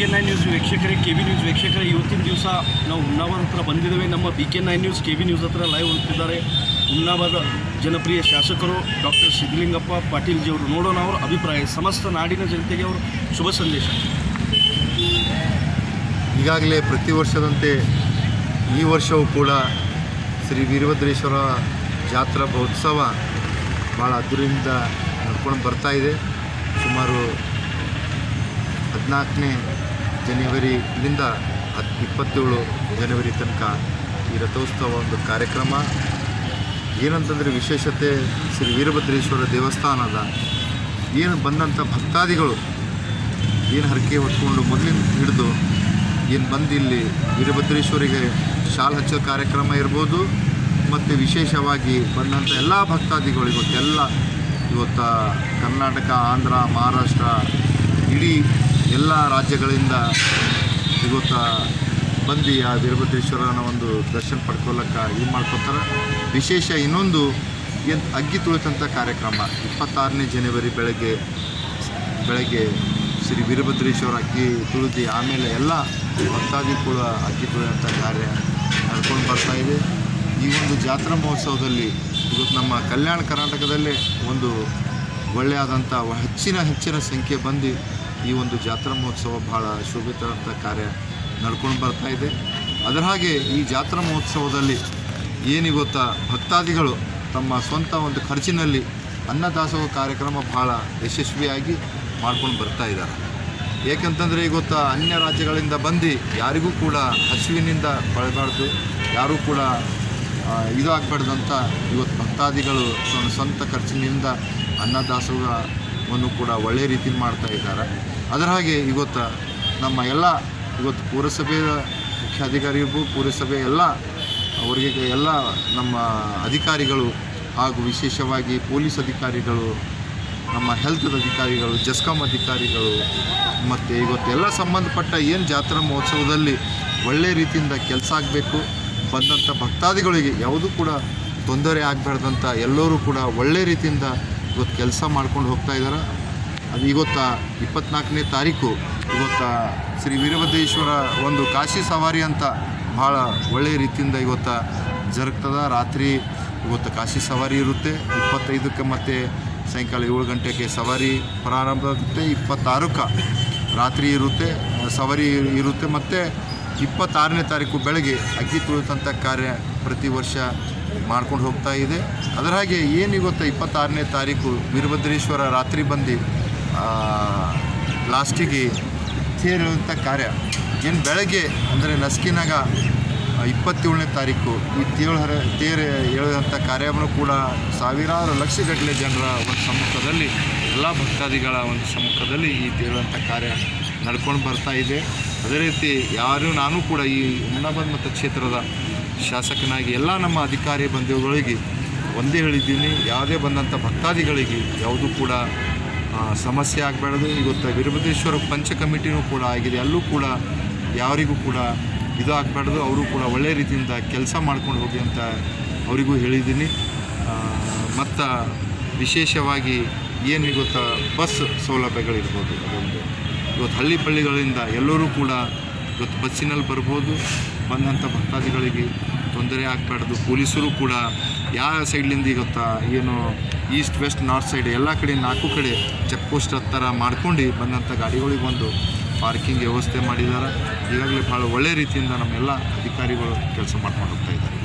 BK9 news ವೀಕ್ಷಕರೇ, KB news ವೀಕ್ಷಕರೇ, ಇವತ್ತಿನ ದಿವಸ ನಾವು ಹುಮ್ನಾಬಾದ್ ಹತ್ರ ಬಂದಿದ್ದೇವೆ. ನಮ್ಮ BK9 ನ್ಯೂಸ್ KB ನ್ಯೂಸ್ ಹತ್ರ ಲೈವ್ ಹೋಗ್ತಿದ್ದಾರೆ ಹುಮ್ನಾಬಾದ್ ಜನಪ್ರಿಯ ಶಾಸಕರು ಡಾಕ್ಟರ್ ಸಿದ್ದಲಿಂಗಪ್ಪ ಪಾಟೀಲ್ ಜಿಯವರು. ನೋಡೋಣ ಅವರ ಅಭಿಪ್ರಾಯ, ಸಮಸ್ತ ನಾಡಿನ ಜನತೆಗೆ ಅವರು ಶುಭ ಸಂದೇಶ. ಈಗಾಗಲೇ ಪ್ರತಿ ವರ್ಷದಂತೆ ಈ ವರ್ಷವೂ ಕೂಡ ಶ್ರೀ ವೀರಭದ್ರೇಶ್ವರ ಜಾತ್ರಾ ಮಹೋತ್ಸವ ಭಾಳ ಅದ್ದೂರಿಯಿಂದ ನಡ್ಕೊಂಡು ಬರ್ತಾಯಿದೆ. ಸುಮಾರು 14ನೇ ಜನವರಿಯಿಂದ 27 ಜನವರಿ ತನಕ ಈ ರಥೋತ್ಸವ ಒಂದು ಕಾರ್ಯಕ್ರಮ. ಏನಂತಂದರೆ ವಿಶೇಷತೆ, ಶ್ರೀ ವೀರಭದ್ರೇಶ್ವರ ದೇವಸ್ಥಾನದ ಏನು ಬಂದಂಥ ಭಕ್ತಾದಿಗಳು ಏನು ಹರಕೆ ಹೊತ್ಕೊಂಡು ಮೊದಲಿಂದ ಹಿಡಿದು ಏನು ಬಂದು ಇಲ್ಲಿ ವೀರಭದ್ರೇಶ್ವರಿಗೆ ಶಾಲ್ ಹಚ್ಚೋ ಕಾರ್ಯಕ್ರಮ ಇರ್ಬೋದು, ಮತ್ತು ವಿಶೇಷವಾಗಿ ಬಂದಂಥ ಎಲ್ಲ ಭಕ್ತಾದಿಗಳು ಇವತ್ತು ಕರ್ನಾಟಕ, ಆಂಧ್ರ, ಮಹಾರಾಷ್ಟ್ರ, ಇಡೀ ಎಲ್ಲ ರಾಜ್ಯಗಳಿಂದ ಇವತ್ತು ಬಂದು ಆ ವೀರಭದ್ರೇಶ್ವರನ ಒಂದು ದರ್ಶನ ಪಡ್ಕೊಳ್ಳೋಕ್ಕೆ ಇದು ಮಾಡ್ಕೊತಾರೆ. ವಿಶೇಷ ಇನ್ನೊಂದು ಏನು ಅಗ್ಗಿ ತುಳಿತಂಥ ಕಾರ್ಯಕ್ರಮ 26ನೇ ಜನವರಿ ಬೆಳಗ್ಗೆ ಶ್ರೀ ವೀರಭದ್ರೇಶ್ವರ ಅಗ್ಗಿ ತುಳಿದು ಆಮೇಲೆ ಎಲ್ಲ ಭಕ್ತಾದಿ ಕೂಡ ಅಗ್ಗಿ ತುಳಿಯುವಂಥ ಕಾರ್ಯ ನಡ್ಕೊಂಡು ಬರ್ತಾಯಿದೆ. ಈ ಒಂದು ಜಾತ್ರಾ ಮಹೋತ್ಸವದಲ್ಲಿ ಇವತ್ತು ನಮ್ಮ ಕಲ್ಯಾಣ ಕರ್ನಾಟಕದಲ್ಲೇ ಒಂದು ಒಳ್ಳೆಯಾದಂಥ ಹೆಚ್ಚಿನ ಸಂಖ್ಯೆ ಬಂದು ಈ ಒಂದು ಜಾತ್ರಾ ಮಹೋತ್ಸವ ಭಾಳ ಶೋಭಿತವಂಥ ಕಾರ್ಯ ನಡ್ಕೊಂಡು ಬರ್ತಾಯಿದೆ. ಅದರ ಹಾಗೆ ಈ ಜಾತ್ರಾ ಮಹೋತ್ಸವದಲ್ಲಿ ಏನಿಗೊತ್ತಾ ಭಕ್ತಾದಿಗಳು ತಮ್ಮ ಸ್ವಂತ ಒಂದು ಖರ್ಚಿನಲ್ಲಿ ಅನ್ನದಾಸೋಹ ಕಾರ್ಯಕ್ರಮ ಭಾಳ ಯಶಸ್ವಿಯಾಗಿ ಮಾಡ್ಕೊಂಡು ಬರ್ತಾಯಿದ್ದಾರೆ. ಏಕೆಂತಂದರೆ ಇವತ್ತು ಅನ್ಯ ರಾಜ್ಯಗಳಿಂದ ಬಂದು ಯಾರಿಗೂ ಕೂಡ ಹಸಿವಿನಿಂದ ಬಳಬಾರ್ದು, ಯಾರೂ ಕೂಡ ಇದು ಆಗಬಾರ್ದು ಅಂತ ಇವತ್ತು ಭಕ್ತಾದಿಗಳು ಸ್ವಂತ ಖರ್ಚಿನಿಂದ ಅನ್ನದಾಸೋಹವನ್ನು ಕೂಡ ಒಳ್ಳೆಯ ರೀತಿಯಲ್ಲಿ ಮಾಡ್ತಾಯಿದ್ದಾರೆ. ಅದರ ಹಾಗೆ ಇವತ್ತು ನಮ್ಮ ಇವತ್ತು ಪುರಸಭೆಯ ಮುಖ್ಯಾಧಿಕಾರಿಗೂ ಪುರಸಭೆ ಅವರಿಗೆ ನಮ್ಮ ಅಧಿಕಾರಿಗಳು ಹಾಗೂ ವಿಶೇಷವಾಗಿ ಪೊಲೀಸ್ ಅಧಿಕಾರಿಗಳು, ನಮ್ಮ ಹೆಲ್ತ್ ಅಧಿಕಾರಿಗಳು, ಜಸ್ಕಾಂ ಅಧಿಕಾರಿಗಳು ಮತ್ತು ಇವತ್ತೆಲ್ಲ ಸಂಬಂಧಪಟ್ಟ ಏನು ಜಾತ್ರಾ ಮಹೋತ್ಸವದಲ್ಲಿ ಒಳ್ಳೆಯ ರೀತಿಯಿಂದ ಕೆಲಸ ಆಗಬೇಕು, ಬಂದಂಥ ಭಕ್ತಾದಿಗಳಿಗೆ ಯಾವುದೂ ಕೂಡ ತೊಂದರೆ ಆಗಬಾರ್ದಂತ ಎಲ್ಲರೂ ಕೂಡ ಒಳ್ಳೆಯ ರೀತಿಯಿಂದ ಇವತ್ತು ಕೆಲಸ ಮಾಡ್ಕೊಂಡು ಹೋಗ್ತಾ ಇದ್ದಾರೆ. ಅದು ಇವತ್ತು 24ನೇ ತಾರೀಕು ಶ್ರೀ ವೀರಭದ್ರೇಶ್ವರ ಒಂದು ಕಾಶಿ ಸವಾರಿ ಅಂತ ಭಾಳ ಒಳ್ಳೆಯ ರೀತಿಯಿಂದ ಇವತ್ತು ಜರುಗ್ತದೆ. ರಾತ್ರಿ ಇವತ್ತು ಕಾಶಿ ಸವಾರಿ ಇರುತ್ತೆ, 25ಕ್ಕೆ ಮತ್ತು ಸಾಯಂಕಾಲ 7 ಗಂಟೆಗೆ ಸವಾರಿ ಪ್ರಾರಂಭ ಆಗುತ್ತೆ. 26ಕ್ಕೆ ರಾತ್ರಿ ಸವಾರಿ ಇರುತ್ತೆ ಮತ್ತು 26ನೇ ತಾರೀಕು ಬೆಳಗ್ಗೆ ಅಗ್ಗಿ ತುಳಿತಂಥ ಕಾರ್ಯ ಪ್ರತಿ ವರ್ಷ ಮಾಡ್ಕೊಂಡು ಹೋಗ್ತಾ ಇದೆ. ಅದರ ಹಾಗೆ ಏನಿವತ್ತು 26ನೇ ತಾರೀಕು ವೀರಭದ್ರೇಶ್ವರ ರಾತ್ರಿ ಬಂದು ಲಾಸ್ಟಿಗೆ ತೇರು ಎಳೆಯುವಂಥ ಕಾರ್ಯ ಏನು ಬೆಳಗ್ಗೆ ಅಂದರೆ ನಸ್ಕಿನಾಗ 27ನೇ ತಾರೀಕು ಈ ತೇರು ಎಳೆಯುವಂಥ ಕಾರ್ಯವನ್ನು ಕೂಡ ಸಾವಿರಾರು ಲಕ್ಷಗಟ್ಟಲೆ ಜನರ ಒಂದು ಸಮ್ಮುಖದಲ್ಲಿ, ಎಲ್ಲ ಭಕ್ತಾದಿಗಳ ಒಂದು ಸಮ್ಮುಖದಲ್ಲಿ ಈ ತೇಳುವಂಥ ಕಾರ್ಯ ನಡ್ಕೊಂಡು ಬರ್ತಾ ಇದೆ. ಅದೇ ರೀತಿ ನಾನು ಕೂಡ ಈ ಹುಮ್ನಾಬಾದ್ ಮತಕ್ಷೇತ್ರದ ಶಾಸಕನಾಗಿ ಎಲ್ಲ ನಮ್ಮ ಅಧಿಕಾರಿ ಬಂಧುಗಳಿಗೆ ಒಂದೇ ಹೇಳಿದ್ದೀನಿ, ಯಾವುದೇ ಬಂದಂಥ ಭಕ್ತಾದಿಗಳಿಗೆ ಯಾವುದೂ ಕೂಡ ಸಮಸ್ಯೆ ಆಗಬಾರ್ದು. ಇವತ್ತು ವೀರಭದ್ರೇಶ್ವರ ಪಂಚ ಕಮಿಟಿನೂ ಕೂಡ ಆಗಿದೆ, ಅಲ್ಲೂ ಕೂಡ ಯಾರಿಗೂ ಕೂಡ ಇದು ಆಗಬಾರ್ದು, ಅವರು ಕೂಡ ಒಳ್ಳೆಯ ರೀತಿಯಿಂದ ಕೆಲಸ ಮಾಡ್ಕೊಂಡು ಹೋಗಿ ಅಂತ ಅವರಿಗೂ ಹೇಳಿದ್ದೀನಿ. ಮತ್ತು ವಿಶೇಷವಾಗಿ ಏನು ಗೊತ್ತಾ ಬಸ್ ಸೌಲಭ್ಯಗಳಿರ್ಬೋದು, ಅದೊಂದು ಇವತ್ತು ಹಳ್ಳಿ ಪಳ್ಳಿಗಳಿಂದ ಎಲ್ಲರೂ ಕೂಡ ಇವತ್ತು ಬಸ್ಸಿನಲ್ಲಿ ಬರ್ಬೋದು, ಬಂದಂಥ ಭಕ್ತಾದಿಗಳಿಗೆ ತೊಂದರೆ ಆಗಬಾರ್ದು. ಪೊಲೀಸರು ಕೂಡ ಯಾವ ಸೈಡ್ಲಿಂದ ಗೊತ್ತಾ ಏನು ಈಸ್ಟ್ ವೆಸ್ಟ್ ನಾರ್ತ್ ಸೈಡ್ ಎಲ್ಲ ಕಡೆ 4 ಕಡೆ ಚೆಕ್ ಪೋಸ್ಟ್ ಹತ್ತಿರ ಮಾಡ್ಕೊಂಡು ಬಂದಂಥ ಗಾಡಿಗಳಿಗೆ ಒಂದು ಪಾರ್ಕಿಂಗ್ ವ್ಯವಸ್ಥೆ ಮಾಡಿದ್ದಾರೆ. ಈಗಾಗಲೇ ಭಾಳ ಒಳ್ಳೆಯ ರೀತಿಯಿಂದ ನಮ್ಮೆಲ್ಲ ಅಧಿಕಾರಿಗಳು ಕೆಲಸ ಮಾಡ್ಕೊಂಡು ಹೋಗ್ತಾ ಇದ್ದಾರೆ.